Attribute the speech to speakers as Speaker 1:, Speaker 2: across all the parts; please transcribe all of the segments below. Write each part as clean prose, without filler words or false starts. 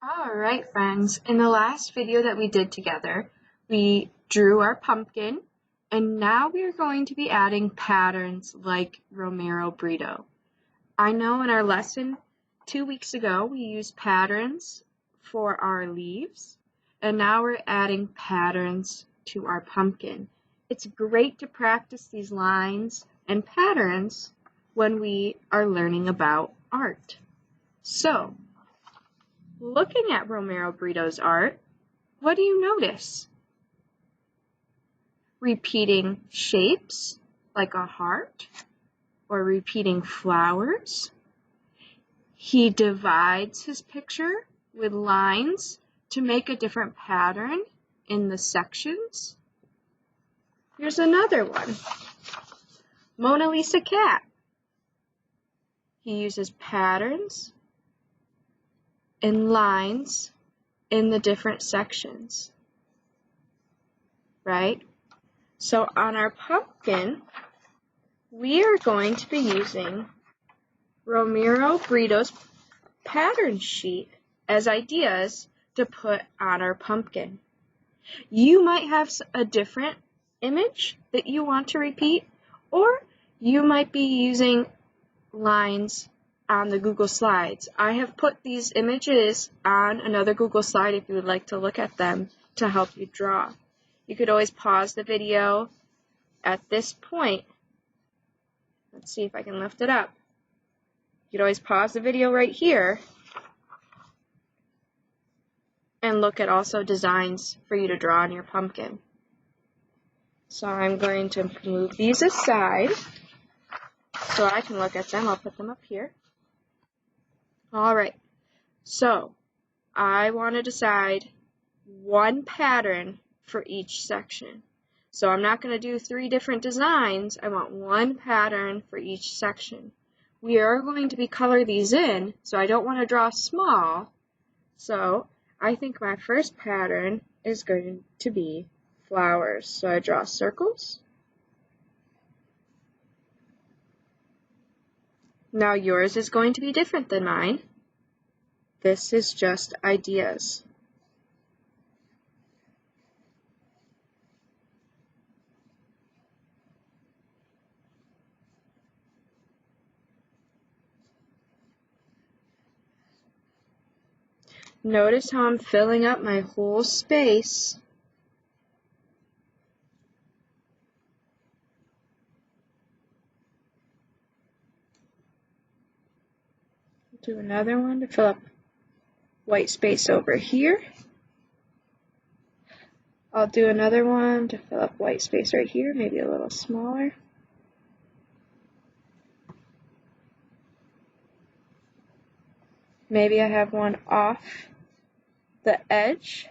Speaker 1: Alright friends, in the last video that we did together, we drew our pumpkin, and now we are going to be adding patterns like Romero Britto. I know in our lesson 2 weeks ago we used patterns for our leaves, and now we're adding patterns to our pumpkin. It's great to practice these lines and patterns when we are learning about art. So, looking at Romero Britto's art, what do you notice? Repeating shapes like a heart or repeating flowers. He divides his picture with lines to make a different pattern in the sections. Here's another one. Mona Lisa cat. He uses patterns and lines in the different sections, right? So on our pumpkin, we are going to be using Romero Britto's pattern sheet as ideas to put on our pumpkin. You might have a different image that you want to repeat, or you might be using lines on the Google Slides. I have put these images on another Google slide if you would like to look at them to help you draw. You could always pause the video at this point. Let's see if I can lift it up. You could always pause the video right here and look at also designs for you to draw on your pumpkin. So I'm going to move these aside so I can look at them. I'll put them up here. Alright, so I want to decide one pattern for each section. So I'm not going to do 3 different designs. I want one pattern for each section. We are going to be color these in, so I don't want to draw small. So I think my first pattern is going to be flowers. So I draw circles. Now yours is going to be different than mine. This is just ideas. Notice how I'm filling up my whole space. Do another one to fill up white space over here. I'll do another one to fill up white space right here, maybe a little smaller. Maybe I have one off the edge.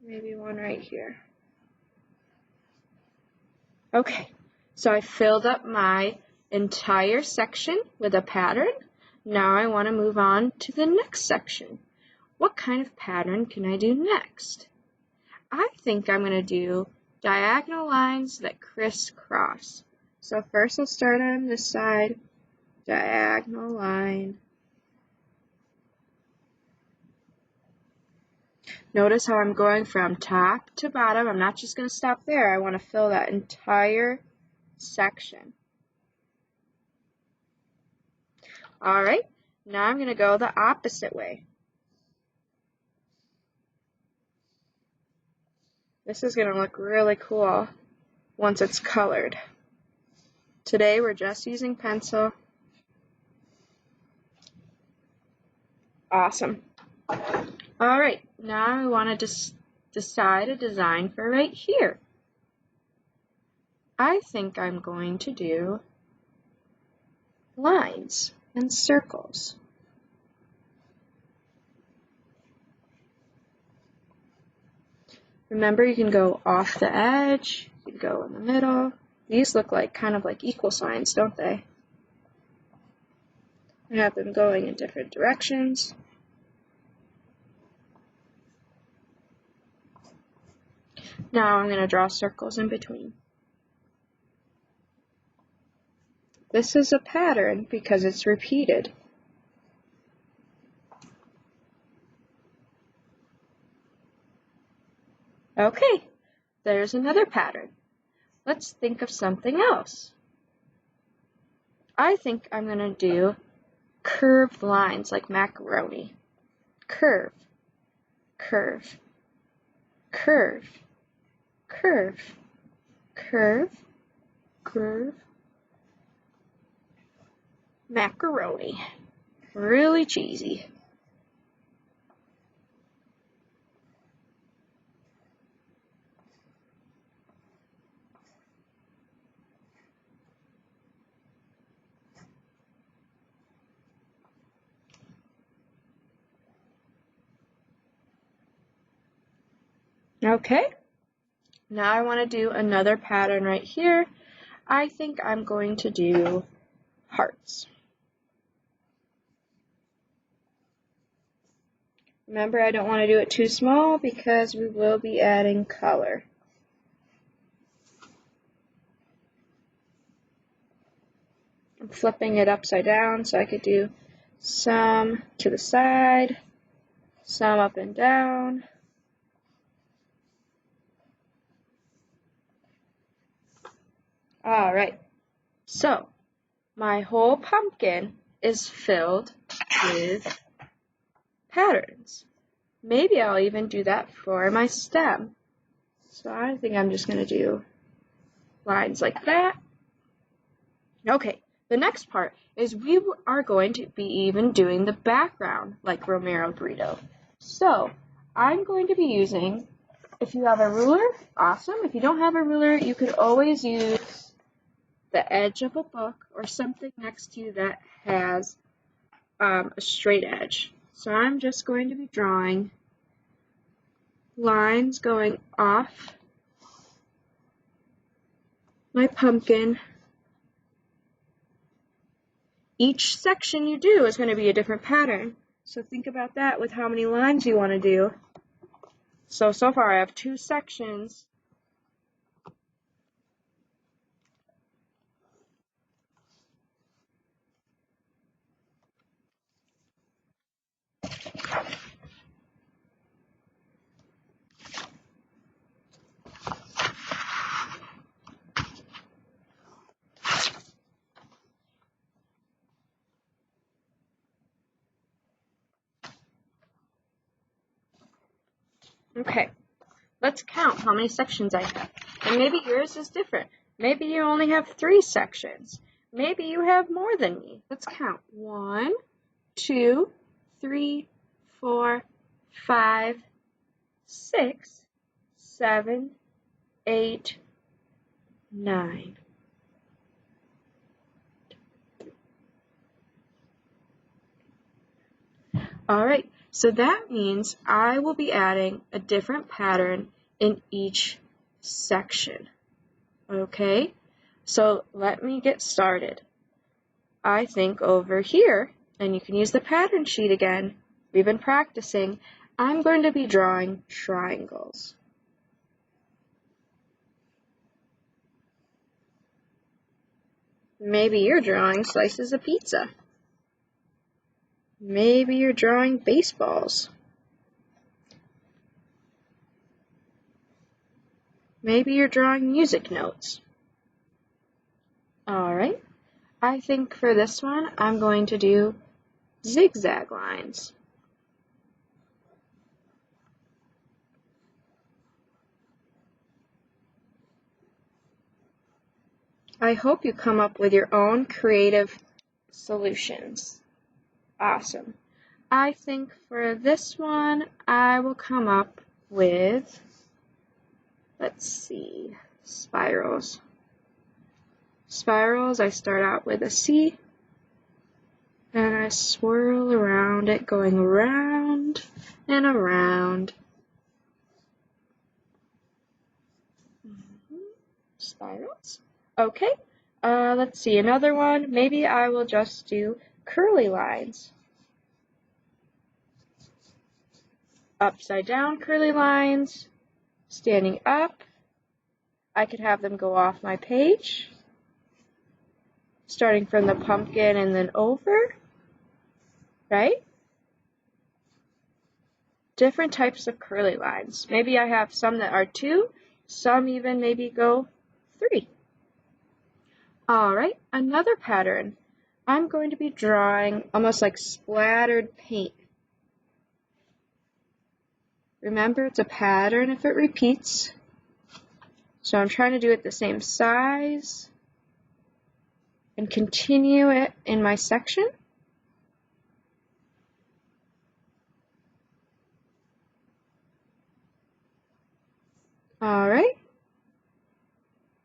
Speaker 1: Maybe one right here. Okay, so I filled up my entire section with a pattern. Now I want to move on to the next section. What kind of pattern can I do next? I think I'm going to do diagonal lines that crisscross. So first I'll start on this side, diagonal line. Notice how I'm going from top to bottom. I'm not just going to stop there. I want to fill that entire section. Alright, now I'm going to go the opposite way. This is going to look really cool once it's colored. Today we're just using pencil. Awesome. Alright, now I want to decide a design for right here. I think I'm going to do lines and circles. Remember, you can go off the edge, you can go in the middle. These look like kind of like equal signs, don't they? I have them going in different directions. Now I'm going to draw circles in between. This is a pattern because it's repeated. Okay, there's another pattern. Let's think of something else. I think I'm going to do curved lines like macaroni. Curve, curve, curve, curve, curve, curve, macaroni. Really cheesy. Okay, now I want to do another pattern right here. I think I'm going to do hearts. Remember, I don't want to do it too small because we will be adding color. I'm flipping it upside down so I could do some to the side, some up and down. All right, so my whole pumpkin is filled with patterns. Maybe I'll even do that for my stem. So I think I'm just going to do lines like that. Okay, the next part is we are going to be even doing the background like Romero Britto. So I'm going to be using, if you have a ruler, awesome. If you don't have a ruler, you could always use the edge of a book or something next to you that has a straight edge. So I'm just going to be drawing lines going off my pumpkin. Each section you do is going to be a different pattern. So think about that with how many lines you want to do. So far I have 2 sections. Okay, let's count how many sections I have. And maybe yours is different. Maybe you only have 3 sections. Maybe you have more than me. Let's count. 1, 2, 3, 4, 5, 6, 7, 8, 9. All right, so that means I will be adding a different pattern in each section. Okay, so let me get started. I think over here, and you can use the pattern sheet again, we've been practicing, I'm going to be drawing triangles. Maybe you're drawing slices of pizza. Maybe you're drawing baseballs. Maybe you're drawing music notes. All right, I think for this one, I'm going to do zigzag lines. I hope you come up with your own creative solutions. Awesome. I think for this one, I will come up with, let's see, spirals. Spirals, I start out with a C, and I swirl around it, going around and around. Spirals. Okay, let's see, another one. Maybe I will just do curly lines. Upside down curly lines, standing up. I could have them go off my page, starting from the pumpkin and then over, right? different types of curly lines. Maybe I have some that are 2, some even maybe go 3. Alright, another pattern. I'm going to be drawing almost like splattered paint. Remember, it's a pattern if it repeats. So I'm trying to do it the same size and continue it in my section. Alright,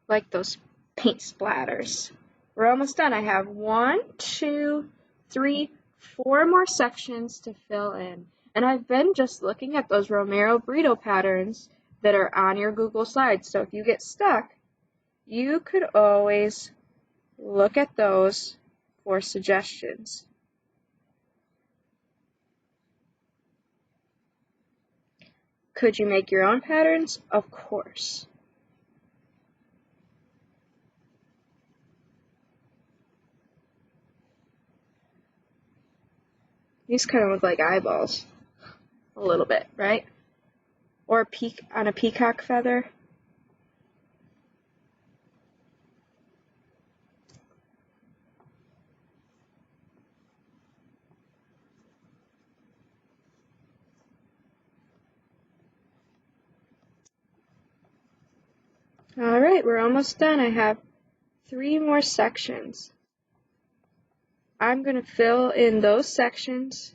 Speaker 1: like those paint splatters. We're almost done. I have 1, 2, 3, 4 more sections to fill in. And I've been just looking at those Romero Britto patterns that are on your Google Slides. So if you get stuck, you could always look at those for suggestions. Could you make your own patterns? Of course. These kind of look like eyeballs, a little bit, right? Or on a peacock feather. All right, we're almost done. I have 3 more sections. I'm going to fill in those sections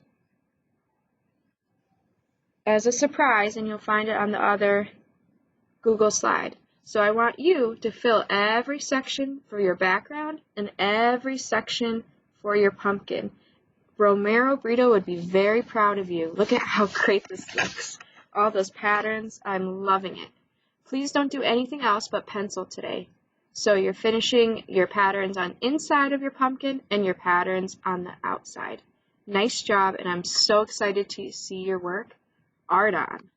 Speaker 1: as a surprise, and you'll find it on the other Google slide. So I want you to fill every section for your background and every section for your pumpkin. Romero Britto would be very proud of you. Look at how great this looks. All those patterns, I'm loving it. Please don't do anything else but pencil today. So you're finishing your patterns on inside of your pumpkin and your patterns on the outside. Nice job, and I'm so excited to see your work. Art on.